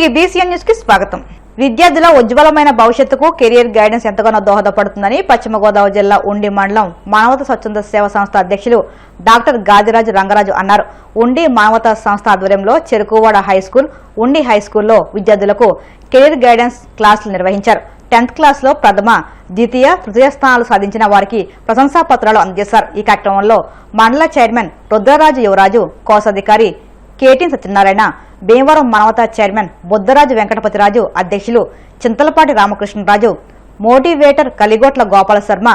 తిరిగి BCN news కి స్వాగతం. విద్యార్థుల ఉజ్వలమైన భవిష్యత్తుకు కెరియర్ గైడెన్స్ ఎంతగానో దోహదపడుతుందని పశ్చిమ గోదావరి జిల్లా ఉండి మండలం మానవతా స్వచ్ఛంద సేవా సంస్థ అధ్యక్షులు డాక్టర్ గాదిరాజు రంగరాజు అన్నారు. ఉండి మానవతా సంస్థ ఆధ్వర్యంలో చెరుకువాడ హైస్కూల్, ఉండి హైస్కూల్లో విద్యార్థులకు కెరియర్ గైడెన్స్ క్లాసులు నిర్వహించారు. 10th క్లాస్లో ప్రథమ, ద్వితీయ, తృతీయ స్థానాలు సాధించిన వారికి ప్రశంసా పత్రాలు అందజేశారు. ఈ కార్యక్రమంలో మండల చైర్మన్ రుద్రరాజు యువరాజు, కోశాధికారి కేటీ సత్యనారాయణ, భీమవరం మానవతా చైర్మన్ బుద్ధరాజు వెంకటపతిరాజు, అధ్యక్షులు Chintalapati Ramakrishnaraju, motivator Kaligotla Gopala Sharma,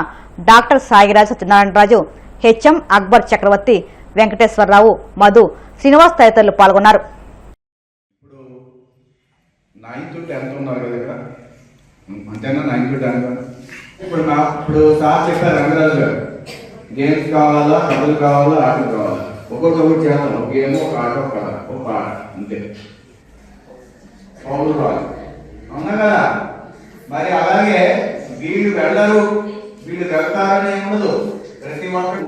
doctor Sairaju Satyanarayanaraju, HM Akbar Chakravarthy, Venkateswararao, Madhu, Srinivas తదితరులు పాల్గొన్నారు. ఇప్పుడు సార్ చెప్పారు రంగరాజు గారు, గేమ్స్ కావాలా, కథలు కావాలా, ఆటలు కావాలా, ఒక్కొక్కటి చేస్తాం. ఒక గేమ్, ఒక ఆట, ఒక కథ, ఒక పాట, అంతే. పౌరులు రాదు, అవునా కదా? మరి అలాగే వీళ్ళు వెళ్ళరు, వీళ్ళు వెళ్తారని ఉండదు. ప్రతి ఒక్కరు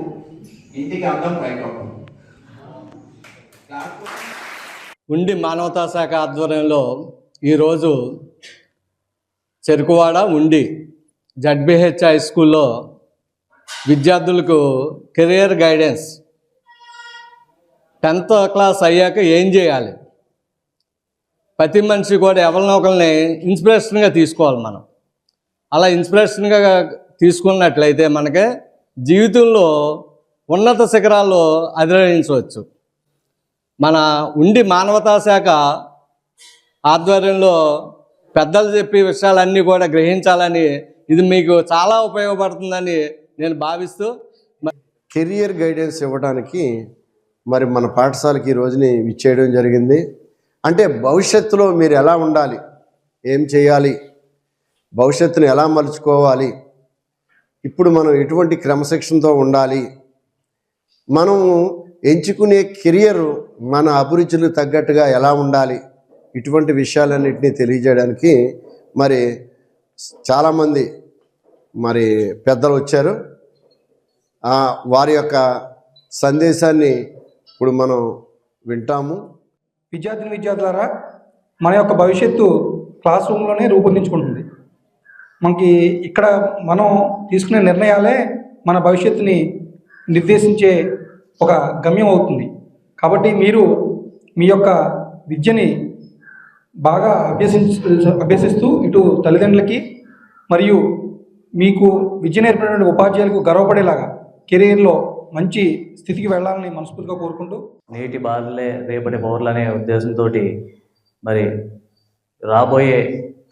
ఇంటికి అందం పైకప్పు. ఉండి మానవతా శాఖ ఆధ్వర్యంలో ఈరోజు చెరుకువాడ ఉండి జడ్బిహెచ్ హై స్కూల్లో విద్యార్థులకు కెరియర్ గైడెన్స్ 10th క్లాస్ అయ్యాక ఏం చేయాలి, ప్రతి మనిషి కూడా ఎవరినో ఒకరిని ఇన్స్పిరేషన్గా తీసుకోవాలి. మనం అలా ఇన్స్పిరేషన్గా తీసుకున్నట్లయితే మనకి జీవితంలో ఉన్నత శిఖరాల్లో అధిరోహించవచ్చు. మన ఉండి మానవతా శాఖ ఆధ్వర్యంలో పెద్దలు చెప్పే విషయాలన్నీ కూడా గ్రహించాలని, ఇది మీకు చాలా ఉపయోగపడుతుందని నేను భావిస్తూ కెరియర్ గైడెన్స్ ఇవ్వడానికి మరి మన పాఠశాలకి ఈ రోజుని ఇచ్చేయడం జరిగింది. అంటే భవిష్యత్తులో మీరు ఎలా ఉండాలి, ఏం చేయాలి, భవిష్యత్తును ఎలా మలుచుకోవాలి, ఇప్పుడు మనం ఎటువంటి క్రమశిక్షణతో ఉండాలి, మనం ఎంచుకునే కెరియర్ మన అభిరుచులకు తగ్గట్టుగా ఎలా ఉండాలి, ఇటువంటి విషయాలన్నింటినీ తెలియజేయడానికి మరి చాలామంది మరి పెద్దలు వచ్చారు. వారి యొక్క సందేశాన్ని ఇప్పుడు మనం వింటాము. విద్యార్థులారా, మన యొక్క భవిష్యత్తు క్లాస్ రూమ్లోనే రూపొందించుకుంటుంది. మనకి ఇక్కడ మనం తీసుకునే నిర్ణయాలే మన భవిష్యత్తుని నిర్దేశించే ఒక గమ్యం అవుతుంది. కాబట్టి మీరు మీ యొక్క విద్యని బాగా అభ్యసిస్తూ ఇటు తల్లిదండ్రులకి మరియు మీకు విద్య నేర్పినటువంటి ఉపాధ్యాయులకు గర్వపడేలాగా కెరీర్లో మంచి స్థితికి వెళ్ళాలని మనస్ఫూర్తిగా కోరుకుంటూ, నేటి బాలలే రేపటి పౌరులు అనే ఉద్దేశంతో మరి రాబోయే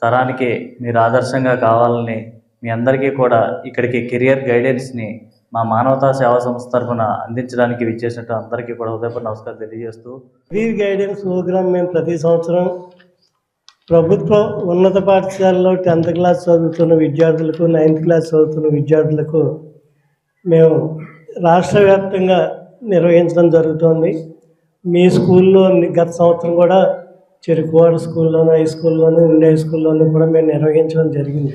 తరానికి మీరు ఆదర్శంగా కావాలని మీ అందరికీ కూడా ఇక్కడికి కెరియర్ గైడెన్స్ని మా మానవతా సేవా సంస్థ తరఫున అందించడానికి విచ్చేసినట్టు అందరికీ కూడా హృదయపూర్వక నమస్కారం తెలియజేస్తూ, కెరియర్ గైడెన్స్ ప్రోగ్రామ్ మేము ప్రతి సంవత్సరం ప్రభుత్వ ఉన్నత పాఠశాలలో 10th క్లాస్ చదువుతున్న విద్యార్థులకు, 9th క్లాస్ చదువుతున్న విద్యార్థులకు మేము రాష్ట్ర వ్యాప్తంగా నిర్వహించడం జరుగుతుంది. మీ స్కూల్లో గత సంవత్సరం కూడా చెరుకువాడ స్కూల్లోను, హై స్కూల్లోను, ఉండి హై స్కూల్లోనూ కూడా మేము నిర్వహించడం జరిగింది.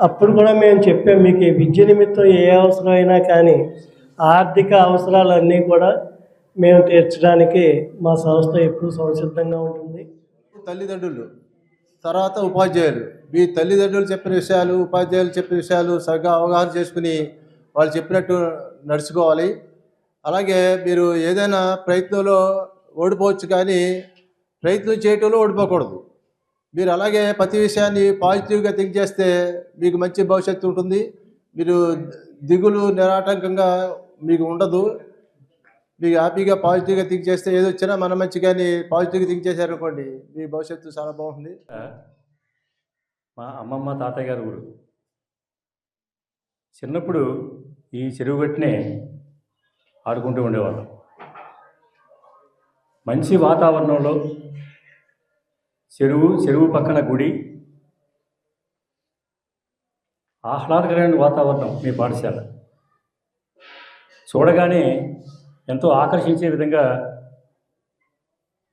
అప్పుడు కూడా మేము చెప్పాం, మీకు విద్య నిమిత్తం ఏ అవసరమైనా కానీ ఆర్థిక అవసరాలన్నీ కూడా మేము తీర్చడానికి మా సంస్థ ఎప్పుడూ సంసిద్ధంగా ఉంటుంది. తల్లిదండ్రులు, తర్వాత ఉపాధ్యాయులు, మీ తల్లిదండ్రులు చెప్పిన విషయాలు, ఉపాధ్యాయులు చెప్పిన విషయాలు సరిగ్గా అవగాహన చేసుకుని వాళ్ళు చెప్పినట్టు నడుచుకోవాలి. అలాగే మీరు ఏదైనా ప్రయత్నంలో ఓడిపోవచ్చు, కానీ ప్రయత్నం చేయటంలో ఓడిపోకూడదు. మీరు అలాగే ప్రతి విషయాన్ని పాజిటివ్గా థింక్ చేస్తే మీకు మంచి భవిష్యత్తు ఉంటుంది. మీరు దిగులు నిరాటంకంగా మీకు ఉండదు. మీకు హ్యాపీగా పాజిటివ్గా థింక్ చేస్తే ఏది వచ్చినా మన మంచి, కానీ పాజిటివ్గా థింక్ చేశారనుకోండి మీ భవిష్యత్తు చాలా బాగుంటుంది. మా అమ్మమ్మ తాతయ్య గారు ఊరు. చిన్నప్పుడు ఈ చెరువు గట్టునే ఆడుకుంటూ ఉండేవాళ్ళం. మంచి వాతావరణంలో చెరువు పక్కన గుడి, ఆహ్లాదకరమైన వాతావరణం మీ పాఠశాల. చూడగానే ఎంతో ఆకర్షించే విధంగా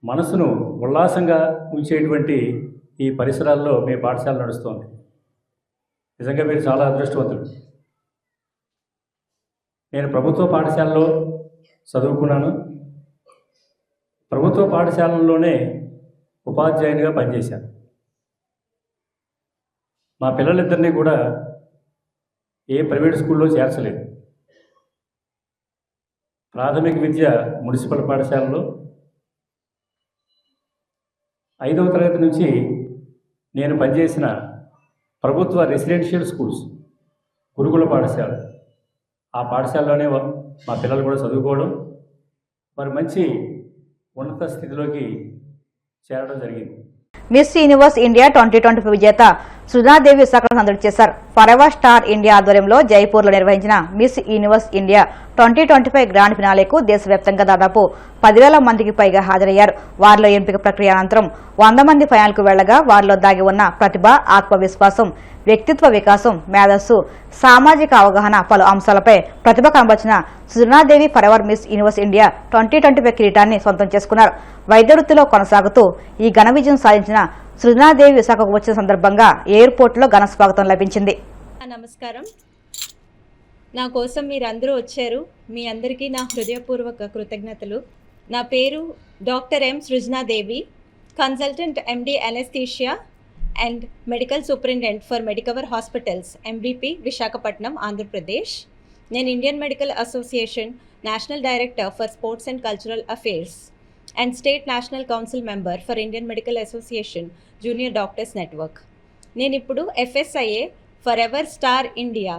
మనసును ఉల్లాసంగా ఉంచేటువంటి ఈ పరిసరాల్లో మీ పాఠశాల నడుస్తోంది. నిజంగా మీరు చాలా అదృష్టవంతులు. నేను ప్రభుత్వ పాఠశాలలో చదువుకున్నాను. ప్రభుత్వ పాఠశాలలోనే ఉపాధ్యాయునిగా పనిచేశాను. మా పిల్లలిద్దరినీ కూడా ఏ ప్రైవేట్ స్కూల్లో చేర్చలేదు. ప్రాథమిక విద్య మున్సిపల్ పాఠశాలలో, 5వ తరగతి నుంచి నేను పనిచేసిన ప్రభుత్వ రెసిడెన్షియల్ స్కూల్స్, గురుకుల పాఠశాల, ఆ పాఠశాలలోనే మా పిల్లలు కూడా చదువుకోవడం, మరి మంచి ఉన్నత స్థితిలోకి చేరడం జరిగింది. మిస్ యూనివర్స్ ఇండియా 2025 విజేత సృజనాదేవి విశాఖను సందడి చేశారు. ఫరెవర్ స్టార్ ఇండియా ఆధ్వర్యంలో జైపూర్లో నిర్వహించిన మిస్ యూనివర్స్ ఇండియా 2025 గ్రాండ్ ఫినాలేకు దేశవ్యాప్తంగా దాదాపు 10,000 మందికి పైగా హాజరయ్యారు. వారిలో ఎంపిక ప్రక్రియ అనంతరం 100 మంది ఫైనల్కు వెళ్లగా వారిలో దాగి ఉన్న ప్రతిభ, ఆత్మవిశ్వాసం, వ్యక్తిత్వ వికాసం, మేధస్సు, సామాజిక అవగాహన పలు అంశాలపై ప్రతిభ కనబర్చిన సృజనాదేవి ఫరెవర్ మిస్ యూనివర్స్ ఇండియా 2025 కిరీటాన్ని సొంతం చేసుకున్నారు. వైద్య వృత్తిలో కొనసాగుతూ ఈ ఘన విజయం సాధించిన సృజనాదేవి విశాఖకు వచ్చిన సందర్భంగా ఎయిర్పోర్టులో ఘన స్వాగతం లభించింది. నమస్కారం. నా కోసం మీరందరూ వచ్చారు. మీ అందరికీ నా హృదయపూర్వక కృతజ్ఞతలు. నా పేరు doctor M Srujanadevi, consultant MD anaesthesia and medical superintendent for Medicover hospitals, MBP, Visakhapatnam, Andhra Pradesh. నేను Indian medical association national director for sports and cultural affairs and state national council member for Indian medical association junior doctors network. నేను ఇప్పుడు FSIA forever star India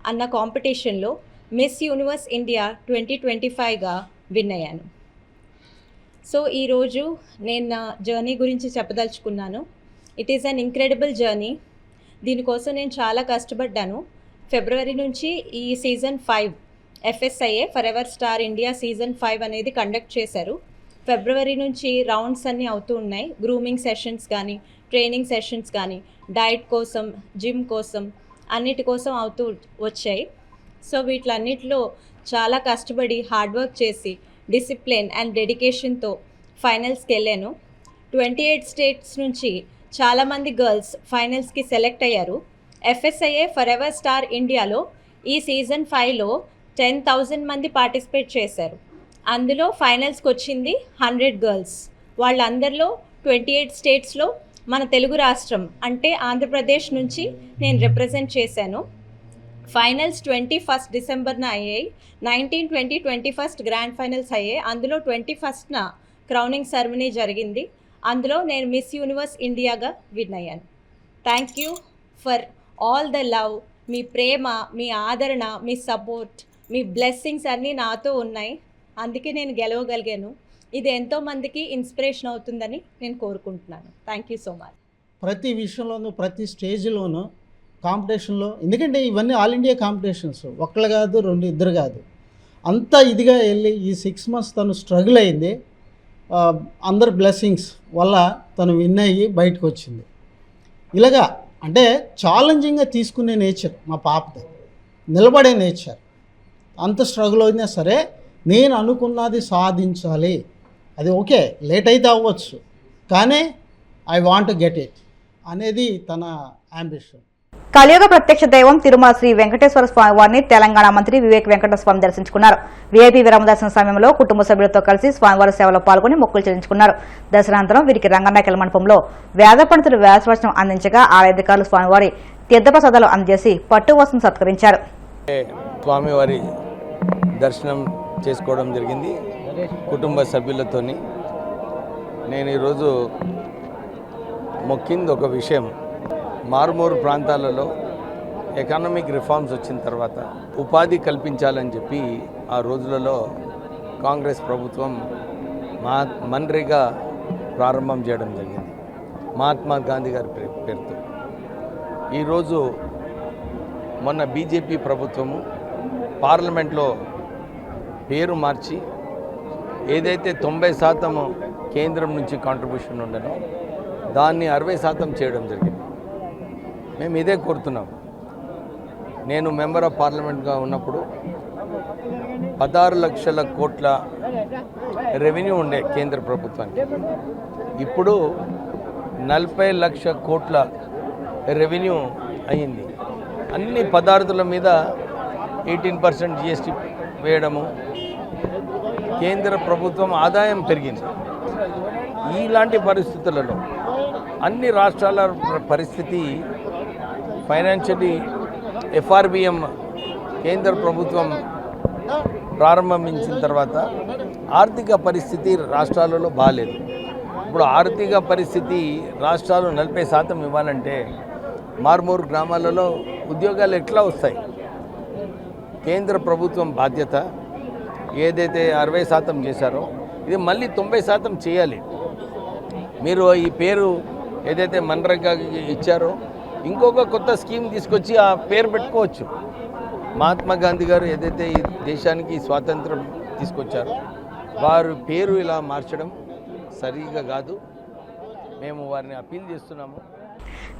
అన్న కాంపిటీషన్లో Miss Universe India 2025గా win అయ్యాను. So ఈరోజు నేను నా journey గురించి చెప్పదలుచుకున్నాను. It is an incredible journey. దీనికోసం నేను చాలా కష్టపడ్డాను. ఫిబ్రవరి నుంచి ఈ season 5 FSIA forever star India season 5 అనేది కండక్ట్ చేశారు. ఫిబ్రవరి నుంచి రౌండ్స్ అన్నీ అవుతూ ఉన్నాయి. గ్రూమింగ్ సెషన్స్ కానీ, ట్రైనింగ్ సెషన్స్ కానీ, డైట్ కోసం, జిమ్ కోసం, అన్నిటి కోసం అవుతూ వచ్చాయి. సో వీటిలన్నిటిలో చాలా కష్టపడి హార్డ్ వర్క్ చేసి డిసిప్లిన్ అండ్ డెడికేషన్తో ఫైనల్స్కి వెళ్ళాను. 28 స్టేట్స్ నుంచి చాలామంది గర్ల్స్ ఫైనల్స్కి సెలెక్ట్ అయ్యారు. FSIA ఫరెవర్ స్టార్ ఇండియాలో ఈ సీజన్ 5లో 10,000 మంది పార్టిసిపేట్ చేశారు. అందులో ఫైనల్స్కి వచ్చింది 100 గర్ల్స్. వాళ్ళందరిలో 28 స్టేట్స్లో మన తెలుగు రాష్ట్రం అంటే ఆంధ్రప్రదేశ్ నుంచి నేను రిప్రజెంట్ చేశాను. ఫైనల్స్ 21 డిసెంబర్న అయ్యాయి. 19, 20, 21 గ్రాండ్ ఫైనల్స్ అయ్యాయి. అందులో 21న క్రౌనింగ్ సెరమనీ జరిగింది. అందులో నేను మిస్ యూనివర్స్ ఇండియాగా విన్ అయ్యాను. Thank you for all the love. మీ ప్రేమ, మీ ఆదరణ, మీ సపోర్ట్, మీ బ్లెస్సింగ్స్ అన్నీ నాతో ఉన్నాయి. అందుకే నేను గెలవగలిగాను. ఇది ఎంతోమందికి ఇన్స్పిరేషన్ అవుతుందని నేను కోరుకుంటున్నాను. Thank you so much. ప్రతి విషయంలోనూ, ప్రతి స్టేజ్లోనూ కాంపిటీషన్లో, ఎందుకంటే ఇవన్నీ ఆల్ ఇండియా కాంపిటీషన్స్, ఒక్కళ్ళు కాదు, 2, 2 కాదు, అంతా ఇదిగా వెళ్ళి ఈ 6 months తను స్ట్రగుల్ అయింది. అందరు బ్లెస్సింగ్స్ వల్ల తను విన్ అయ్యి బయటకు వచ్చింది. ఇలాగా అంటే ఛాలెంజింగ్గా తీసుకునే నేచర్ మా పాపది, నిలబడే నేచర్. అంత స్ట్రగుల్ అయినా సరే నేను అనుకున్నది సాధించాలి, అది ఓకే లేట్ అయితే అవ్వచ్చు, కానీ ఐ వాంట్ గెట్ ఇట్ అనేది తన అంబిషన్. కలియుగ ప్రత్యక్ష దైవం తిరుమల శ్రీ వెంకటేశ్వర స్వామి వారిని తెలంగాణ మంత్రి వివేక్ వెంకటస్వామి దర్శించుకున్నారు. వీఐపీ విరామ దర్శన సమయంలో కుటుంబ సభ్యులతో కలిసి స్వామివారి సేవలో పాల్గొని మొక్కులు చెల్లించుకున్నారు. దర్శనానంతరం వీరికి రంగనాయకుల మండపంలో వేద పండితులు వ్యాసవచనం అందించగా ఆలయాధికారులు స్వామివారి తీర్థప్రసాదాలు అందజేసి పట్టు వస్త్రం సత్కరించారు. స్వామివారి దర్శనం చేసుకోవడం జరిగింది కుటుంబ సభ్యులతోని. నేను ఈరోజు మొక్కింది ఒక విషయం, మారుమూరు ప్రాంతాలలో ఎకనామిక్ రిఫార్మ్స్ వచ్చిన తర్వాత ఉపాధి కల్పించాలని చెప్పి ఆ రోజులలో కాంగ్రెస్ ప్రభుత్వం మన్రేగా ప్రారంభం చేయడం జరిగింది మహాత్మా గాంధీ గారి పేరుతో. ఈరోజు మొన్న బీజేపీ ప్రభుత్వము పార్లమెంట్లో పేరు మార్చి ఏదైతే 90% కేంద్రం నుంచి కాంట్రిబ్యూషన్ ఉండనో దాన్ని 60% చేయడం జరిగింది. మేము ఇదే కోరుతున్నాం. నేను మెంబర్ ఆఫ్ పార్లమెంట్గా ఉన్నప్పుడు 16 లక్షల కోట్ల రెవెన్యూ ఉండే కేంద్ర ప్రభుత్వానికి, ఇప్పుడు 40 లక్షల కోట్ల రెవెన్యూ అయ్యింది. అన్ని పదార్థాల మీద 18% GST వేయడము, కేంద్ర ప్రభుత్వం ఆదాయం పెరిగింది. ఇలాంటి పరిస్థితులలో అన్ని రాష్ట్రాల పరిస్థితి ఫైనాన్షియలీ ఎఫ్ఆర్బిఎం కేంద్ర ప్రభుత్వం ప్రారంభించిన తర్వాత ఆర్థిక పరిస్థితి రాష్ట్రాలలో బాగాలేదు. ఇప్పుడు ఆర్థిక పరిస్థితి రాష్ట్రాలు 40% ఇవ్వాలంటే మారుమూరు గ్రామాలలో ఉద్యోగాలు ఎట్లా వస్తాయి? కేంద్ర ప్రభుత్వం బాధ్యత ఏదైతే 60% చేశారో ఇది మళ్ళీ 90% చేయాలి. మీరు ఈ పేరు ఏదైతే మన్రేగా ఇచ్చారో ఇంకొక కొత్త స్కీమ్ తీసుకొచ్చి ఆ పేరు పెట్టుకోవచ్చు. మహాత్మా గాంధీ గారు ఏదైతే ఈ దేశానికి స్వాతంత్రం తీసుకొచ్చారో వారి పేరు ఇలా మార్చడం సరిగా కాదు. మేము వారిని అప్పీల్ చేస్తున్నాము.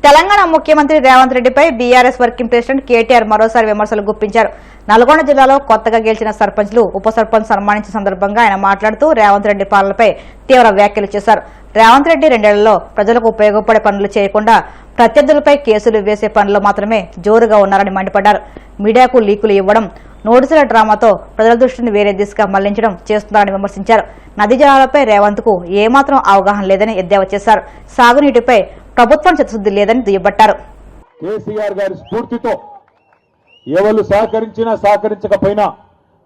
తెలంగాణ ముఖ్యమంత్రి రేవంత్ రెడ్డిపై బీఆర్ఎస్ వర్కింగ్ ప్రెసిడెంట్ కేటీఆర్ మరోసారి విమర్శలు గుప్పించారు. నల్గొండ జిల్లాలో కొత్తగా గెలిచిన సర్పంచ్లు ఉప సర్పంచ్ సన్మానించిన సందర్భంగా ఆయన మాట్లాడుతూ రేవంత్ రెడ్డి పాలనపై తీవ్ర వ్యాఖ్యలు చేశారు. రేవంత్ రెడ్డి 2 ఏళ్లలో ప్రజలకు ఉపయోగపడే పనులు చేయకుండా ప్రత్యర్థులపై కేసులు వేసే పనులు మాత్రమే జోరుగా ఉన్నారని మండిపడ్డారు. మీడియాకు లీకులు ఇవ్వడం, నోటీసుల డ్రామాతో ప్రజల దృష్టిని వేరే దిశగా మళ్లించడం చేస్తున్నారని విమర్శించారు. నదీ జలాలపై రేవంత్ కు ఏమాత్రం అవగాహన లేదని ఎద్దేవా చేశారు. సాగునీటిపై ప్రభుత్వం చిత్తశుద్ది లేదని దుయ్యబట్టారు. కేసీఆర్ గారి స్ఫూర్తితో ఎవరు సహకరించినా సహకరించకపోయినా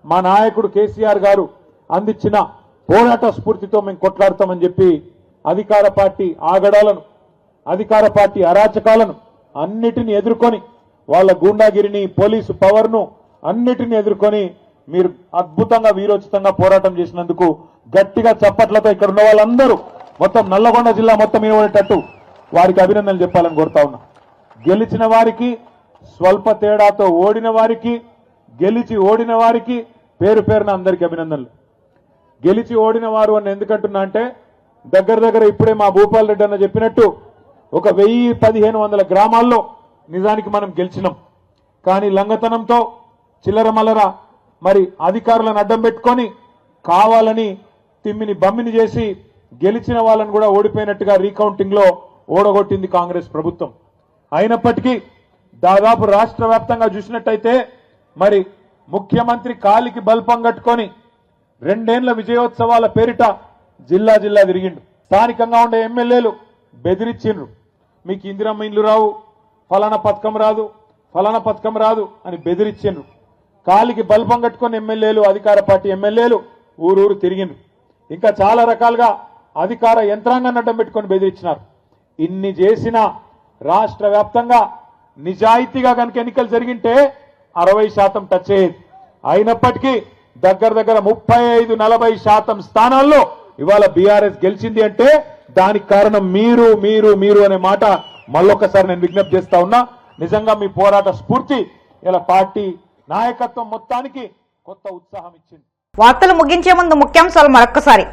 మా నాయకుడు కేసీఆర్ గారు అందించిన పోరాట స్ఫూర్తితో మేము కొట్లాడతామని చెప్పి అధికార పార్టీ ఆగడాలను, అధికార పార్టీ అరాచకాలను అన్నిటిని ఎదుర్కొని వాళ్ళ గూండాగిరిని, పోలీసు పవర్ను అన్నిటిని ఎదుర్కొని మీరు అద్భుతంగా వీరోచితంగా పోరాటం చేసినందుకు గట్టిగా చప్పట్లతో ఇక్కడ ఉన్న వాళ్ళందరూ మొత్తం నల్లగొండ జిల్లా మొత్తం వినబడేటట్టు వారికి అభినందనలు చెప్పాలని కోరుతా ఉన్నా. గెలిచిన వారికి, స్వల్ప తేడాతో ఓడిన వారికి, గెలిచి ఓడిన వారికి పేరు పేరున అందరికీ అభినందనలు. గెలిచి ఓడిన వారు అని ఎందుకంటున్నా అంటే దగ్గర ఇప్పుడే మా భూపాల్ రెడ్డి అన్న చెప్పినట్టు ఒక 1000-1500 గ్రామాల్లో నిజానికి మనం గెలిచినాం. కానీ లంగతనంతో చిల్లర మల్లర మరి అధికారులను అడ్డం పెట్టుకొని కావాలని తిమ్మిని బమ్మిని చేసి గెలిచిన వాళ్ళని కూడా ఓడిపోయినట్టుగా రీకౌంటింగ్ లో ఓడగొట్టింది కాంగ్రెస్ ప్రభుత్వం. అయినప్పటికీ దాదాపు రాష్ట్ర వ్యాప్తంగా చూసినట్టయితే మరి ముఖ్యమంత్రి కాలికి బల్పం కట్టుకొని 2 ఏళ్ల విజయోత్సవాల పేరిట జిల్లా జిల్లా తిరిగిండు. స్థానికంగా ఉండే ఎమ్మెల్యేలు బెదిరించిండ్రు. మీకు ఇందిరమ్మ ఇండ్లు రావు, ఫలానా పథకం రాదు, ఫలానా పథకం రాదు అని బెదిరించిండ్రు. కాలికి బల్పం కట్టుకొని ఎమ్మెల్యేలు, అధికార పార్టీ ఎమ్మెల్యేలు ఊరూరు తిరిగిండ్రు. ఇంకా చాలా రకాలుగా అధికార యంత్రాంగాన్ని అడ్డం పెట్టుకొని బెదిరించినారు. ఇన్ని చేసినా రాష్ట్ర వ్యాప్తంగా నిజాయితీగా కనుక ఎన్నికలు జరిగింటే 60% టచ్ అయ్యేది. అయినప్పటికీ దగ్గర 35-40% స్థానాల్లో ఇవాళ బీఆర్ఎస్ గెలిచింది అంటే దానికి కారణం మీరు మీరు మీరు అనే మాట మళ్ళొక్కసారి నేను విజ్ఞప్తి చేస్తా ఉన్నా. నిజంగా మీ పోరాట స్ఫూర్తి ఇలా పార్టీ నాయకత్వం మొత్తానికి కొత్త ఉత్సాహం ఇచ్చింది. వార్తలు ముగించే ముందు ముఖ్యాంశాలు మరొక్కసారి.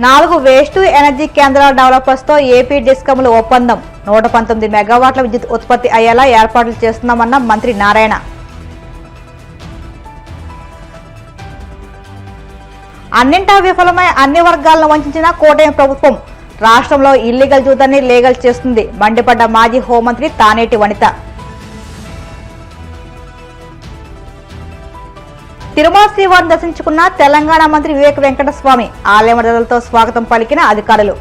4 వేస్ట్ ఎనర్జీ కేంద్రాల డెవలపర్స్ తో ఏపీ డిస్కమ్లు ఒప్పందం. 119 మెగావాట్ల విద్యుత్ ఉత్పత్తి అయ్యేలా ఏర్పాట్లు చేస్తున్నామన్న మంత్రి నారాయణ. అన్నింటా విఫలమై అన్ని వర్గాలను వంచిన కూటమి ప్రభుత్వం. రాష్ట్రంలో ఇల్లీగల్ జూదాన్ని లీగల్ చేస్తుంది మండిపడ్డ మాజీ హోంమంత్రి తానేటి వనిత. తిరుమల శ్రీవారిని దర్శించుకున్న తెలంగాణ మంత్రి వివేక్ వెంకటస్వామి. ఆలయ మర్యాదలతో స్వాగతం పలికిన అధికారులు.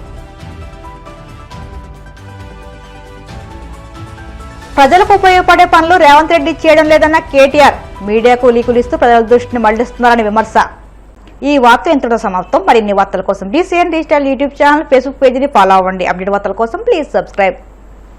ప్రజలకు ఉపయోగపడే పనులు రేవంత్ రెడ్డి చేయడం లేదన్న కేటీఆర్. మీడియాకు లీకులు ఇస్తూ ప్రజల దృష్టిని మళ్లిస్తున్నారని విమర్శ. ఈ వార్త ఇంతటితో సమాప్తం. మరిన్ని వార్తల కోసం BCN digital YouTube channel, Facebook పేజీని ఫాలో అవ్వండి. అప్డేట్ వార్తల కోసం ప్లీజ్ సబ్స్క్రైబ్.